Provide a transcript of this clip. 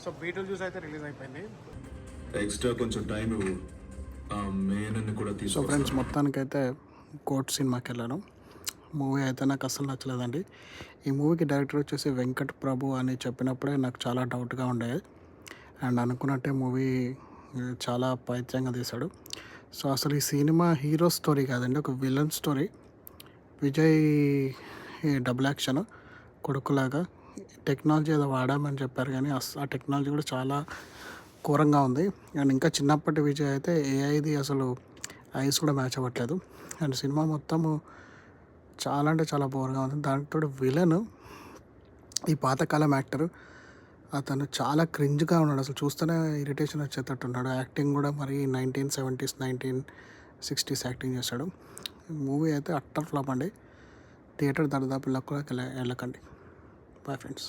So beetle juice అయితే release అయిపోయింది. Extra కొంచెం టైం ఇవ్వు, ఆ మెయిన్ కూడా సో తీసుకో. ఫ్రెండ్స్, మొత్తానికైతే కోర్ట్ సినిమాకి వెళ్ళాను. మూవీ అయితే నాకు అస్సలు నచ్చలేదండి. ఈ మూవీకి డైరెక్టర్ వచ్చేసి వెంకట్ ప్రభు అని చెప్పినప్పుడే నాకు చాలా డౌట్గా ఉండేది. అండ్ అనుకున్నట్టే మూవీ చాలా పైత్యంగా తీశాడు. సో అసలు ఈ సినిమా హీరో స్టోరీ కాదండి, ఒక villain story. Vijay double action కొడుకులాగా టెక్నాలజీ ఏదో వాడామని చెప్పారు, కానీ ఆ టెక్నాలజీ కూడా చాలా ఘోరంగా ఉంది. అండ్ ఇంకా చిన్నప్పటి విజయ్ అయితే ఏఐది అసలు ఐస్ కూడా మ్యాచ్ అవ్వట్లేదు. అండ్ సినిమా మొత్తము చాలా అంటే చాలా బోర్గా ఉంది. దాంతో విలన్ ఈ పాతకాలం యాక్టర్, అతను చాలా క్రింజ్గా ఉన్నాడు. అసలు చూస్తేనే ఇరిటేషన్ వచ్చేటట్టు ఉన్నాడు. యాక్టింగ్ కూడా మరి 1970s 1960s యాక్టింగ్ చేశాడు. మూవీ అయితే అట్టర్ ఫ్లాప్ అండి. థియేటర్ దరిదాపు కూడా వెళ్ళకండి. Bye friends.